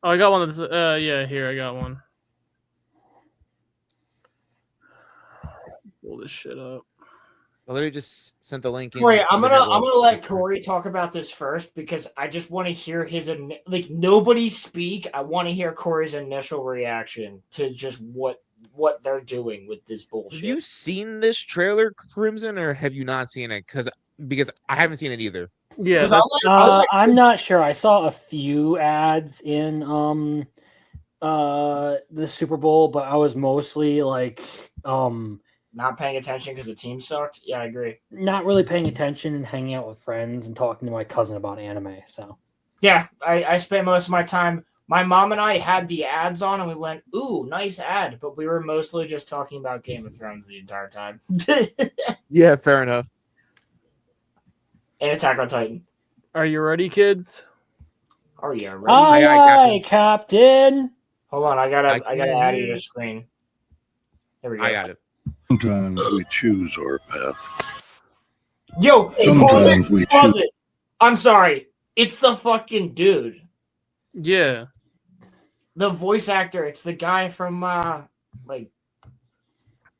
Oh, I got one that's yeah, here I got one. Pull this shit up. I literally just sent the link in. Corey, I'm gonna let Corey talk about this first because I just want to hear his nobody speak. I want to hear Corey's initial reaction to just what they're doing with this bullshit. Have you seen this trailer, Crimson, or have you not seen it? Because I haven't seen it either. Yeah, I'm not sure. I saw a few ads in the Super Bowl, but I was mostly like not paying attention because the team sucked. Yeah, I agree. Not really paying attention and hanging out with friends and talking to my cousin about anime. So yeah, I spent most of my time. My mom and I had the ads on, and we went, "Ooh, nice ad," but we were mostly just talking about Game of Thrones the entire time. Yeah, fair enough. And Attack on Titan. Are you ready, kids? Are you ready? Aye, Captain. Hold on, I gotta add to your screen. Here we go. I got it. Sometimes we choose our path. Yo, sometimes we choose. I'm sorry. It's the fucking dude. Yeah. The voice actor. It's the guy from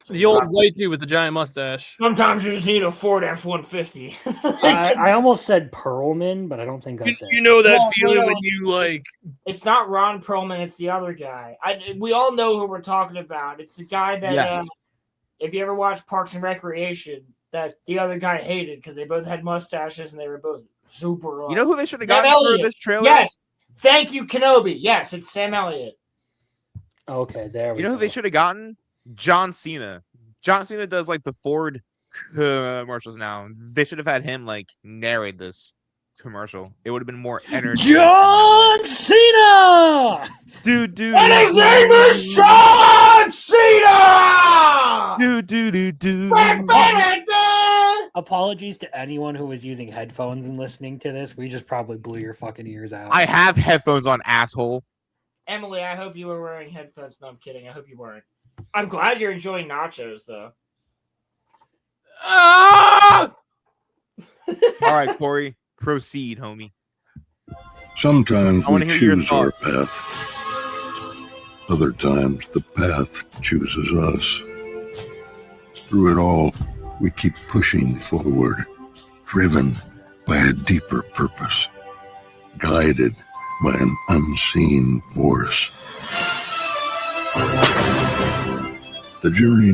the old white dude with the giant mustache. Sometimes you just need a Ford F-150. I almost said Perlman, but I don't think that's it. You know that feeling when you like... It's not Ron Perlman, it's the other guy. We all know who we're talking about. It's the guy that, if you ever watched Parks and Recreation, that the other guy hated because they both had mustaches and they were both super... You know who they should have gotten for this trailer? Yes! Thank you, Kenobi. Yes, it's Sam Elliott. Okay, there we go. You know who they should have gotten? John Cena. John Cena does like the Ford commercials now. They should have had him like narrate this commercial. It would have been more entertaining. John Cena! Dude. And his name is John Cena! Dude. Apologies to anyone who was using headphones and listening to this. We just probably blew your fucking ears out. I have headphones on, asshole. Emily, I hope you were wearing headphones. No, I'm kidding. I hope you weren't. I'm glad you're enjoying nachos, though. Ah! All right, Corey, proceed, homie. Sometimes we choose our path. Other times, the path chooses us. Through it all, we keep pushing forward, driven by a deeper purpose, guided by an unseen force. The journey.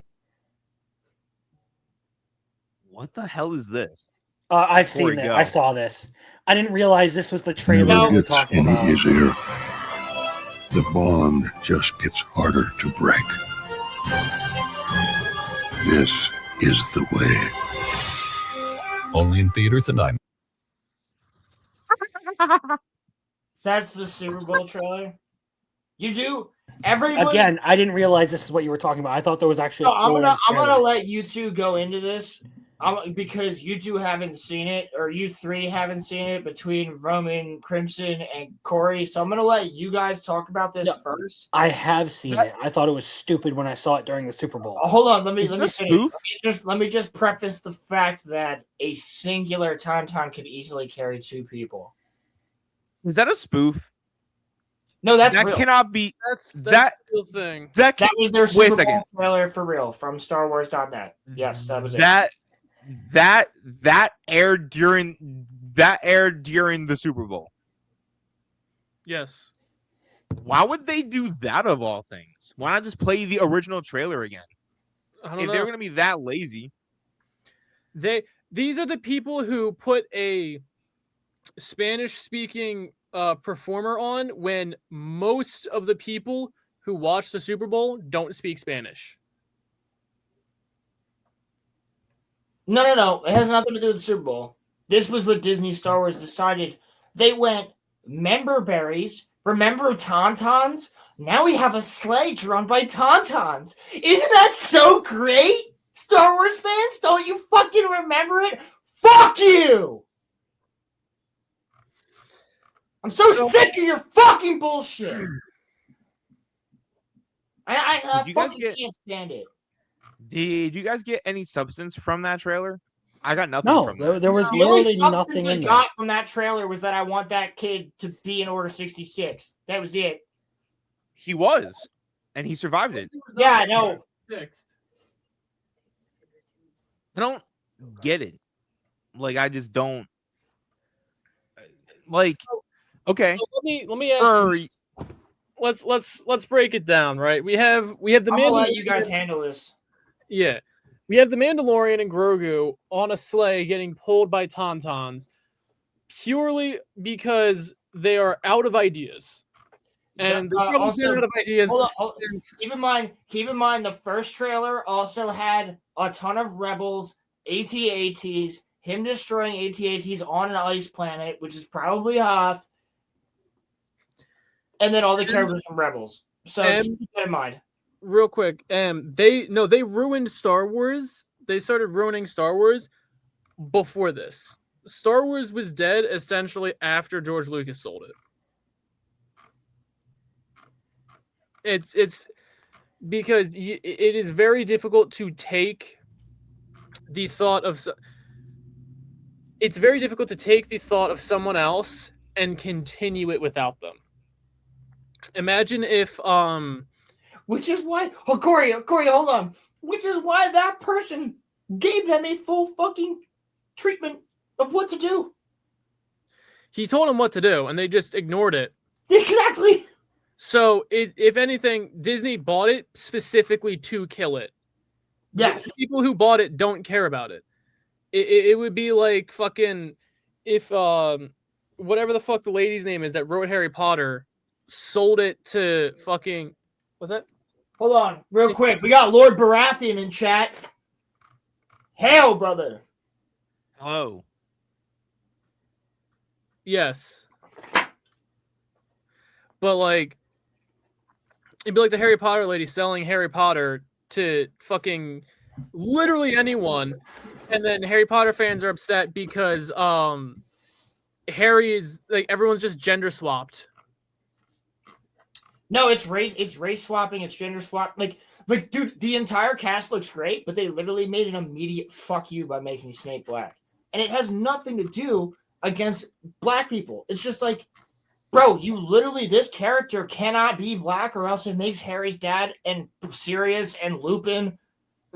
What the hell is this? I've seen it. I saw this. I didn't realize this was the trailer we were talking about. Easier. The bond just gets harder to break. This is the way. Only in theaters and I'm. That's the Super Bowl trailer. You do. Everybody... Again, I didn't realize this is what you were talking about. I thought there was actually. No, I'm gonna let you two go into this, because you two haven't seen it, or you three haven't seen it between Roman, Crimson, and Corey. So I'm gonna let you guys talk about this first. I have seen it. I thought it was stupid when I saw it during the Super Bowl. Hold on, let me just preface the fact that a singular tauntaun could easily carry two people. Is that a spoof? No, that real. Cannot be. That's the real thing. That was their Super Bowl trailer for real from StarWars.net. Yes, that was it. That aired during the Super Bowl. Yes. Why would they do that of all things? Why not just play the original trailer again? I don't know. They're going to be that lazy. These are the people who put a Spanish-speaking performer on when most of the people who watch the Super Bowl don't speak Spanish. No. It has nothing to do with the Super Bowl. This was what Disney Star Wars decided. They went, member berries, remember tauntauns? Now we have a sleigh drawn by tauntauns. Isn't that so great? Star Wars fans, don't you fucking remember it? Fuck you! I'm so sick of your fucking bullshit. I fucking can't stand it. Did you guys get any substance from that trailer? I got nothing No, from that. there was The only literally substance nothing I in there. got from that trailer was that I want that kid to be in Order 66. That was it. He was, and he survived it. Yeah, I know. Fixed. I don't get it. Like, I just don't. Like, okay. So let me ask For- you this. Let's break it down, right? We have the I'm gonna let you Mandalorian. guys handle this. Yeah. We have the Mandalorian and Grogu on a sleigh getting pulled by Tauntauns purely because they are out of ideas. And they've probably also, been out of ideas hold on, since keep in mind, the first trailer also had a ton of rebels, AT-ATs, him destroying AT-ATs on an ice planet, which is probably Hoth, and then all the characters from Rebels. So just keep that in mind. real quick, they ruined Star Wars. They started ruining Star Wars before this. Star Wars was dead essentially after George Lucas sold it. It's because it is very difficult to take the thought of it's very difficult to take the thought of someone else and continue it without them. Imagine if Which is why, Corey, hold on. Which is why that person gave them a full fucking treatment of what to do. he told them what to do and they just ignored it. Exactly. So, if anything, Disney bought it specifically to kill it. Yes. The people who bought it don't care about it. It would be like fucking if whatever the fuck the lady's name is that wrote Harry Potter sold it to fucking what's that? Hold on, real quick. We got Lord Baratheon in chat. Hail, brother. Hello. Yes. But like it'd be like the Harry Potter lady selling Harry Potter to fucking literally anyone, and then Harry Potter fans are upset because Harry is like everyone's just gender swapped. No, it's race swapping, it's gender swap. Like dude, the entire cast looks great, but they literally made an immediate fuck you by making Snape black. And it has nothing to do against black people. It's just like, bro, you literally, this character cannot be black or else it makes Harry's dad and Sirius and Lupin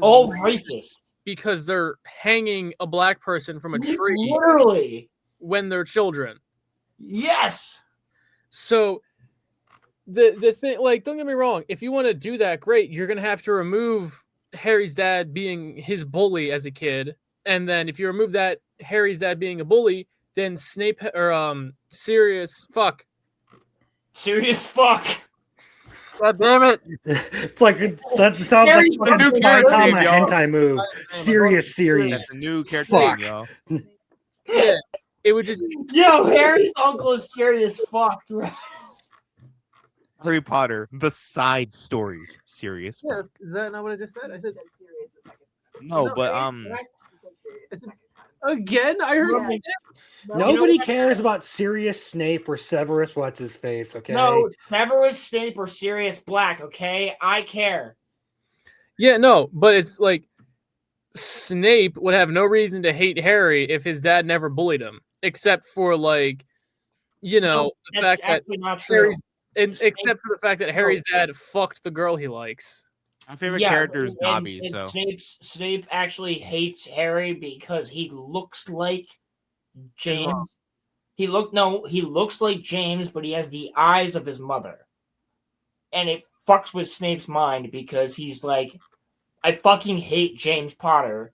all racist. Because they're hanging a black person from a tree Literally. when they're children. Yes. So the thing, like, don't get me wrong, if you want to do that, great. You're gonna have to remove Harry's dad being his bully as a kid, and then if you remove that Harry's dad being a bully, then Snape or Sirius fuck. God damn it! It's like that sounds Harry, like a new fucking character Saitama name, y'all. hentai move. Serious That's series. a new character Fuck. name, y'all. Yeah, it would just Yo, Harry's uncle is serious fuck, right? Harry Potter, the side stories. Serious. yeah. Is that not what I just said? I said No, but again. I heard No. Snape. Nobody cares about Sirius Snape or Severus what's his face, okay? No, Severus Snape or Sirius Black, okay? I care. Yeah, no, but it's like Snape would have no reason to hate Harry if his dad never bullied him, except for like, you know, the That's fact that actually not true. Harry's, except for the fact that Harry's dad fucked the girl he likes. my favorite character is and Dobby. So Snape actually hates Harry because he looks like James. He looks like James, but he has the eyes of his mother. And it fucks with Snape's mind because he's like, I fucking hate James Potter.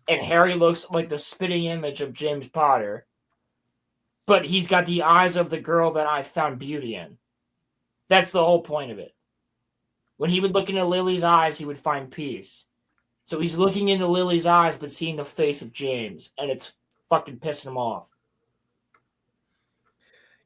And Harry looks like the spitting image of James Potter. But he's got the eyes of the girl that I found beauty in. That's the whole point of it. When he would look into Lily's eyes, he would find peace. So he's looking into Lily's eyes, but seeing the face of James. And it's fucking pissing him off.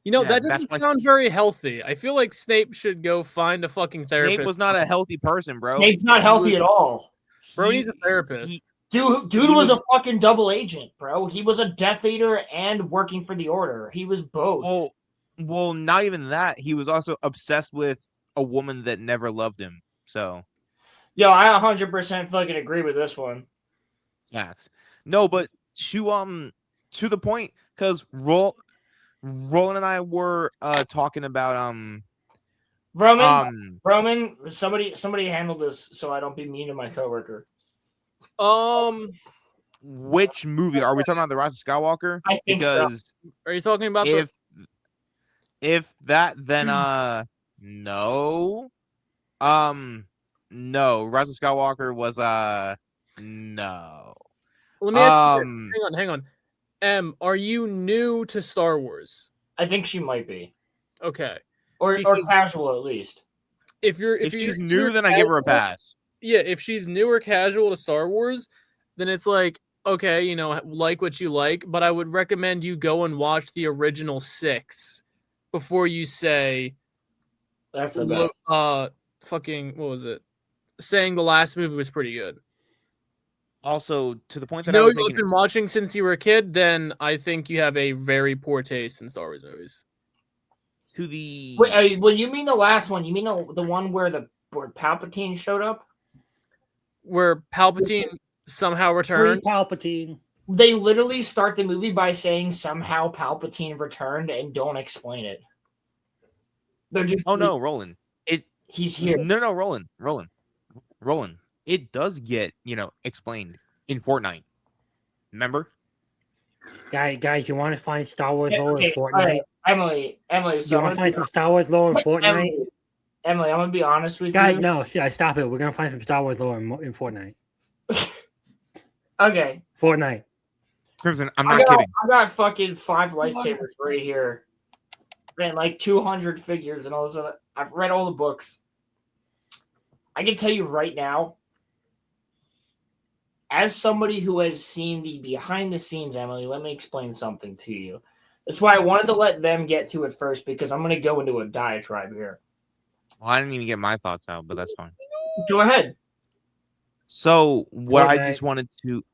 You know, Yeah, that that's doesn't like- sound very healthy. I feel like Snape should go find a fucking therapist. Snape was not a healthy person, bro. Snape's not healthy at all. Bro needs a therapist. Dude was a fucking double agent, bro. He was a Death Eater and working for the Order. He was both. Well, not even that. He was also obsessed with a woman that never loved him. So, Yo, I 100% fucking agree with this one. facts. No, but to the point, because Roland and I were talking about Roman, somebody handle this so I don't be mean to my coworker. which movie are we talking about? The Rise of Skywalker? I think so. Because Are you talking about if that, then no. No, Rise of Skywalker was no. Let me ask you this. Hang on. Are you new to Star Wars? I think she might be, Okay. or Because casual at least. if she's new, then I give her a pass. Yeah, if she's new or casual to Star Wars, then it's like, okay, you know, like what you like, but I would recommend you go and watch the original 6 before you say That's the best. fucking what was it? Saying the last movie was pretty good. Also, to the point that You I know was you've making, been watching since you were a kid, then I think you have a very poor taste in Star Wars movies. to the Wait, when you mean the last one, you mean the one where Palpatine showed up? Where Palpatine somehow Free returned. Palpatine. They literally start the movie by saying somehow Palpatine returned and don't explain it. They're just no, Roland. He's here. No, Roland. It does get, explained in Fortnite. Remember? Guys, you want to find Star Wars lore in Fortnite? Right. Emily. So you want to find some Star Wars lore in Fortnite? Emily, I'm gonna be honest with Guys, you. no, stop it. We're gonna find some Star Wars lore in Fortnite. Okay. Fortnite. Crimson, I'm not kidding. I got fucking 5 lightsabers right here. And like 200 figures and all this other. I've read all the books. I can tell you right now, as somebody who has seen the behind the scenes, Emily, let me explain something to you. That's why I wanted to let them get to it first, because I'm going to go into a diatribe here. Well, I didn't even get my thoughts out, but that's fine. Go ahead. So what I just wanted to,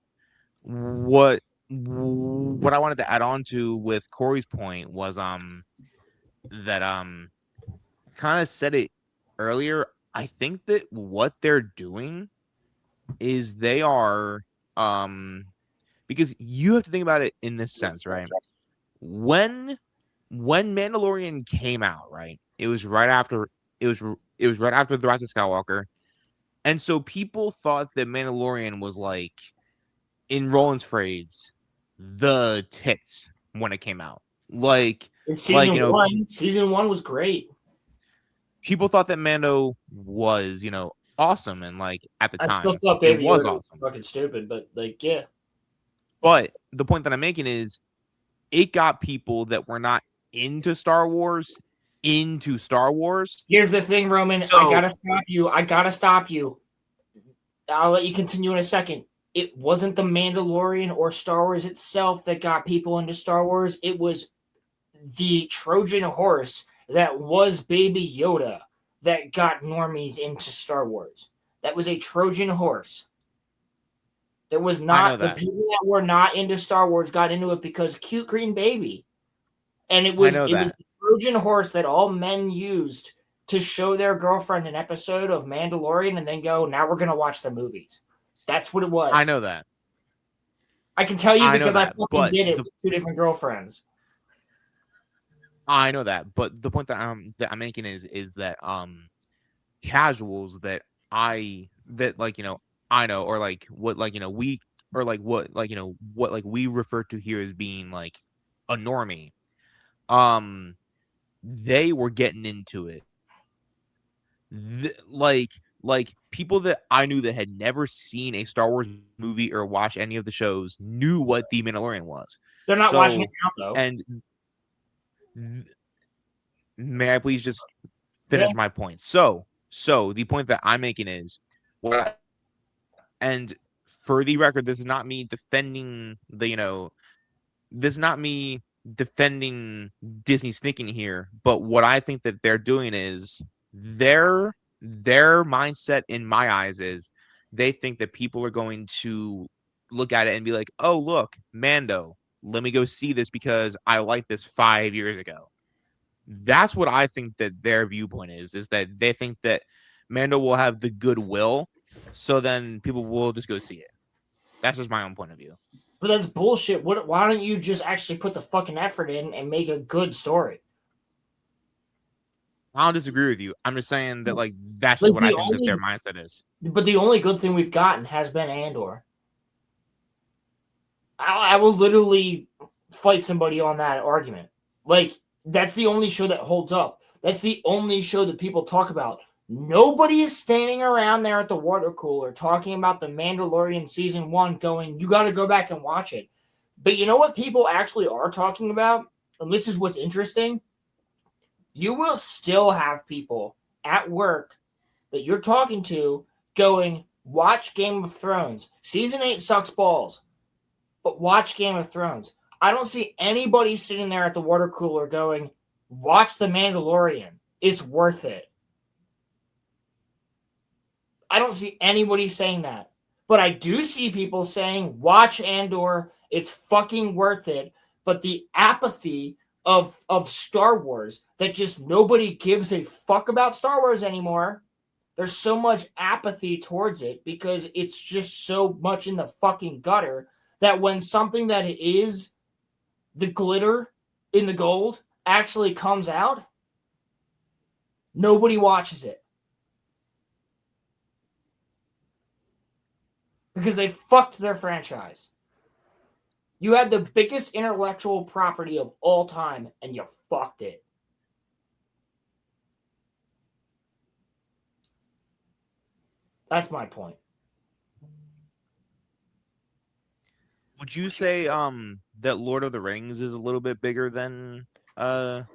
what I wanted to add on to with Corey's point was that kind of said it earlier. I think that what they're doing is they are because you have to think about it in this sense, right? When Mandalorian came out, right? It was right after right after the Rise of Skywalker. And so people thought that Mandalorian was like, in Roland's phrase, the tits when it came out. Like in season 1 was great. People thought that Mando was, awesome, and like at the time, I still thought Baby it was Yoda awesome. Fucking stupid, but like, yeah. But the point that I'm making is, it got people that were not into Star Wars into Star Wars. Here's the thing, Roman. I gotta stop you. I'll let you continue in a second. It wasn't the Mandalorian or Star Wars itself that got people into Star Wars. It was the Trojan horse that was Baby Yoda that got normies into Star Wars. That was a Trojan horse. There was not the people that were not into Star Wars got into it because cute green baby. And it was the Trojan horse that all men used to show their girlfriend an episode of Mandalorian and then go, now we're going to watch the movies. That's what it was. I know that. I can tell you because I fucking did it with 2 different girlfriends. I know that, but the point that I'm making is that casuals that I know, or like what we, or like what what we refer to here as being like a normie, they were getting into it. Like people that I knew that had never seen a Star Wars movie or watched any of the shows knew what The Mandalorian was. They're not watching it now, though. And may I please just finish my point? So the point that I'm making is and for the record, this is not me defending this is not me defending Disney's thinking here, but what I think that they're doing is their mindset in my eyes is they think that people are going to look at it and be like, oh, look, Mando, let me go see this because I liked this 5 years ago. That's what I think that their viewpoint is that they think that Mando will have the goodwill, so then people will just go see it. That's just my own point of view. But that's bullshit. Why don't you just actually put the fucking effort in and make a good story? I don't disagree with you. I'm just saying that like that's Like, just what I think that their mindset is. But the only good thing we've gotten has been Andor. I will literally fight somebody on that argument. Like, that's the only show that holds up. That's the only show that people talk about. Nobody is standing around there at the water cooler talking about The Mandalorian Season 1 going, you got to go back and watch it. But you know what people actually are talking about? And this is what's interesting. You will still have people at work that you're talking to going, watch Game of Thrones. Season 8 sucks balls, but watch Game of Thrones. I don't see anybody sitting there at the water cooler going, watch The Mandalorian. It's worth it. I don't see anybody saying that. But I do see people saying, watch Andor. It's fucking worth it. But the apathy of Star Wars, that just nobody gives a fuck about Star Wars anymore. There's so much apathy towards it because it's just so much in the fucking gutter that when something that is the glitter in the gold actually comes out, nobody watches it. Because they fucked their franchise. You had the biggest intellectual property of all time, and you fucked it. That's my point. Would you say that Lord of the Rings is a little bit bigger than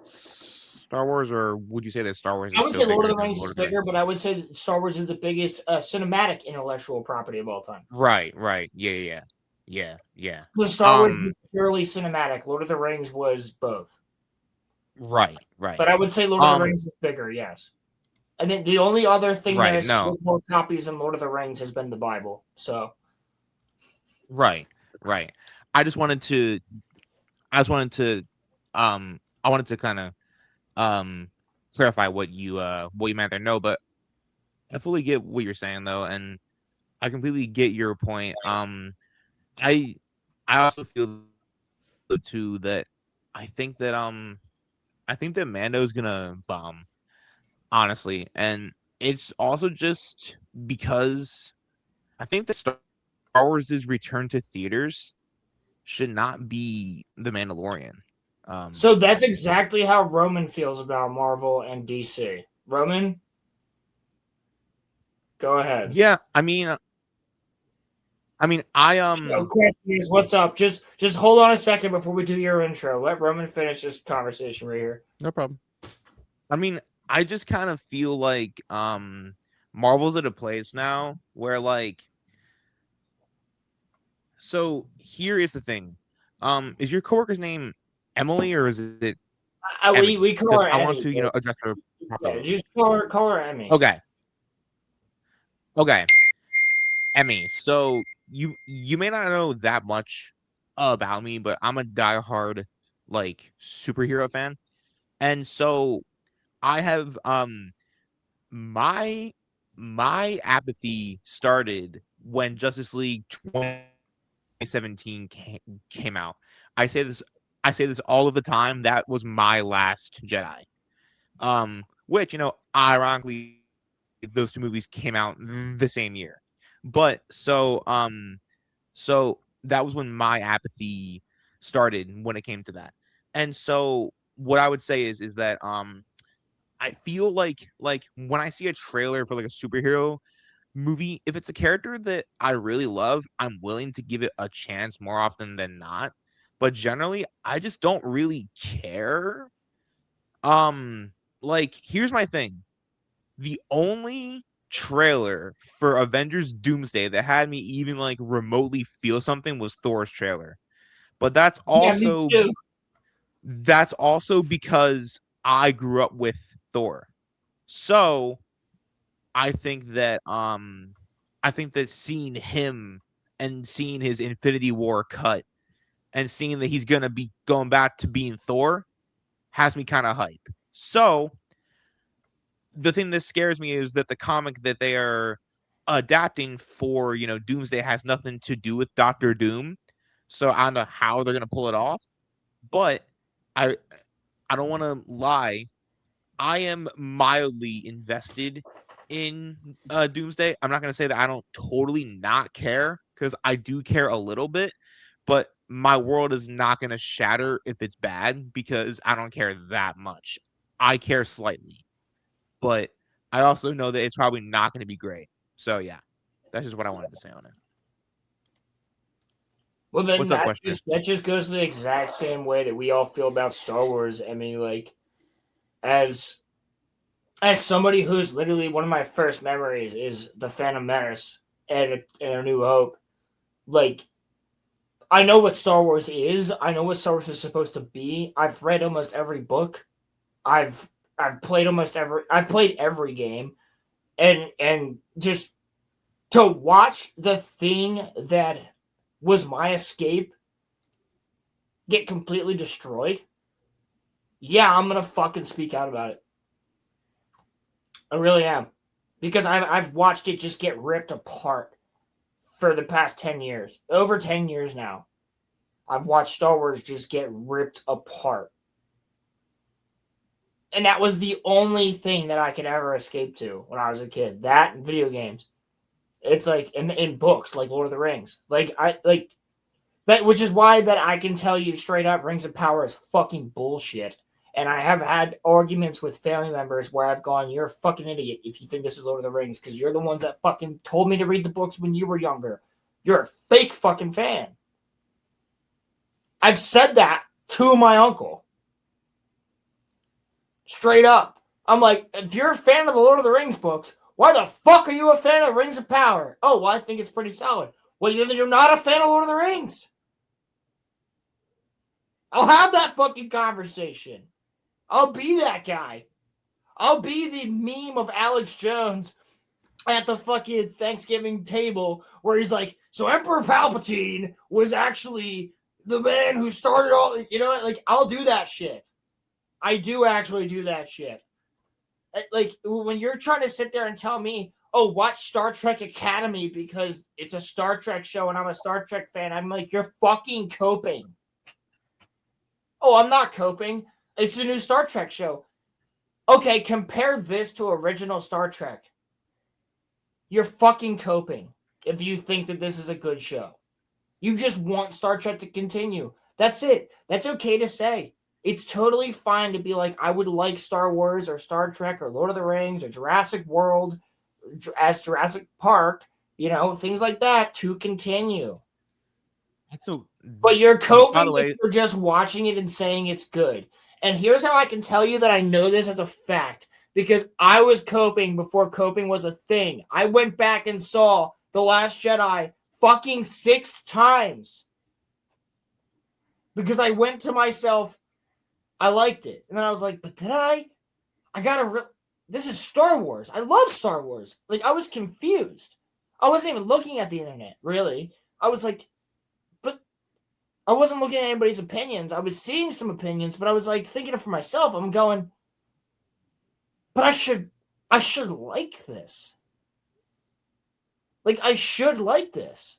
Star Wars, or would you say that Star Wars is I would still say Lord of bigger the than Rings Lord is of the bigger, Rings? but I would say that Star Wars is the biggest cinematic intellectual property of all time. Right. Yeah. The Star Wars was purely cinematic. Lord of the Rings was both. Right. But I would say Lord of the Rings is bigger, yes. And then the only other thing that has sold more copies than Lord of the Rings has been the Bible. So, right. I wanted to kind of clarify what you meant there. No, but I fully get what you're saying though, and I completely get your point. I also feel too that I think that Mando's gonna bomb, honestly, and it's also just because I think that Star Wars' return to theaters should not be The Mandalorian. so that's exactly how Roman feels about Marvel and DC. Roman, go ahead. Yeah, I mean, So question is, what's up? Just hold on a second before we do your intro. Let Roman finish this conversation right here. No problem. I mean, I just kind of feel like Marvel's at a place now where like, so here is the thing. Is your coworker's name Emily or is it Emmy? We call her I Emmy. want to, address her properly. Yeah, just call her Emmy. Okay. Emmy. So you may not know that much about me, but I'm a diehard like superhero fan. And so I have my apathy started when Justice League 2017 came out. I say this all of the time. That was my last Jedi. Which, ironically, those two movies came out the same year. But so that was when my apathy started when it came to that. And so what I would say is that I feel like when I see a trailer for like a superhero movie, if it's a character that I really love, I'm willing to give it a chance more often than not. But generally, I just don't really care. Like here's my thing. The only trailer for Avengers Doomsday that had me even like remotely feel something was Thor's trailer. But that's also because I grew up with Thor. So I think that seeing him and seeing his Infinity War cut and seeing that he's gonna be going back to being Thor has me kind of hype. So the thing that scares me is that the comic that they are adapting for, Doomsday has nothing to do with Doctor Doom. So I don't know how they're gonna pull it off. But I don't want to lie. I am mildly invested in Doomsday. I'm not gonna say that I don't totally not care, because I do care a little bit, but my world is not gonna shatter if it's bad, because I don't care that much. I care slightly, but I also know that it's probably not gonna be great. So yeah, that's just what I wanted to say on it. Well, then What's up, question? that just goes the exact same way that we all feel about Star Wars. I mean, like, as somebody who's literally one of my first memories is the Phantom Menace and A New Hope. Like, I know what Star Wars is. I know what Star Wars is supposed to be. I've read almost every book. I've played every game, and just to watch the thing that was my escape get completely destroyed. Yeah, I'm gonna fucking speak out about it. I really am, because I've watched it just get ripped apart for the past 10 years, over 10 years now. I've watched Star Wars just get ripped apart. And that was the only thing that I could ever escape to when I was a kid. That and video games. It's like in books like Lord of the Rings. That, which is why that I can tell you straight up, Rings of Power is fucking bullshit. And I have had arguments with family members where I've gone, you're a fucking idiot if you think this is Lord of the Rings, because you're the ones that fucking told me to read the books when you were younger. You're a fake fucking fan. I've said that to my uncle. Straight up. I'm like, if you're a fan of the Lord of the Rings books, why the fuck are you a fan of Rings of Power? Oh, well, I think it's pretty solid. Well, then you're not a fan of Lord of the Rings. I'll have that fucking conversation. I'll be that guy. I'll be the meme of Alex Jones at the fucking Thanksgiving table where he's like, so Emperor Palpatine was actually the man who started all, like, I'll do that shit. I do actually do that shit. Like, when you're trying to sit there and tell me, oh, watch Star Trek Academy because it's a Star Trek show and I'm a Star Trek fan, I'm like, you're fucking coping. Oh, I'm not coping. It's a new Star Trek show. Okay, compare this to original Star Trek. You're fucking coping if you think that this is a good show. You just want Star Trek to continue. That's it. That's okay to say. It's totally fine to be like, I would like Star Wars or Star Trek or Lord of the Rings or Jurassic World as Jurassic Park, things like that to continue. But you're coping if you're just watching it and saying it's good. And here's how I can tell you that I know this as a fact, because I was coping before coping was a thing. I went back and saw The Last Jedi fucking 6 times because I went to myself, I liked it. And then I was like, but did I? This is Star Wars. I love Star Wars. Like, I was confused. I wasn't even looking at the internet, really. I was like, but I wasn't looking at anybody's opinions. I was seeing some opinions, but I was like thinking it for myself. I'm going, but I should like this. Like, I should like this.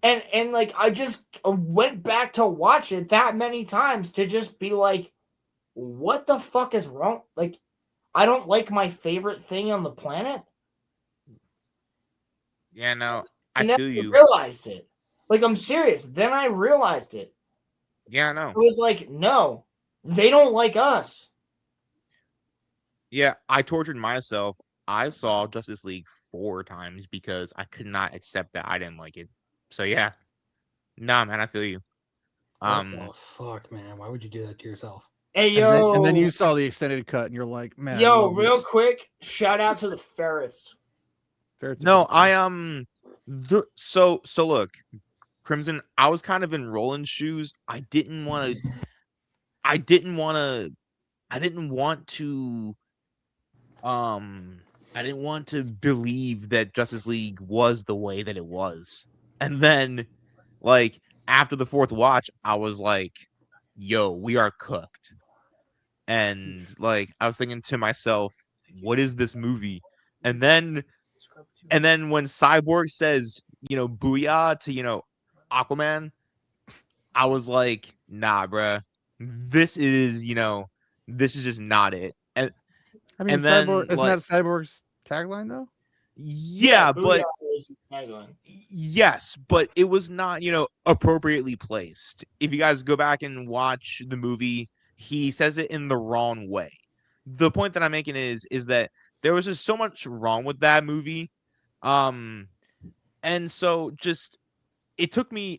And like, I just went back to watch it that many times to just be like, what the fuck is wrong? Like, I don't like my favorite thing on the planet. Yeah, no, I feel you. Realized it. Like, I'm serious. Then I realized it. Yeah, no. I was like, no, they don't like us. Yeah, I tortured myself. I saw Justice League 4 times because I could not accept that I didn't like it. So yeah. Nah, man, I feel you. What the fuck, man? Why would you do that to yourself? Hey, yo. And then you saw the extended cut and you're like, man. Yo, real quick, shout out to the ferrets. No, so look, Crimson, I was kind of in Roland's shoes. I didn't want to believe that Justice League was the way that it was. And then, like, after the 4th watch, I was like, yo, we are cooked. And, like, I was thinking to myself, what is this movie? And then when Cyborg says, booyah to, Aquaman, I was like, nah, bruh. This is just not it. And I mean, then Cyborg isn't that Cyborg's tagline though? yeah, but Booyah is the tagline. yes, but it was not, appropriately placed. If you guys go back and watch the movie, he says it in the wrong way. The point that I'm making is that there was just so much wrong with that movie. And so just it took me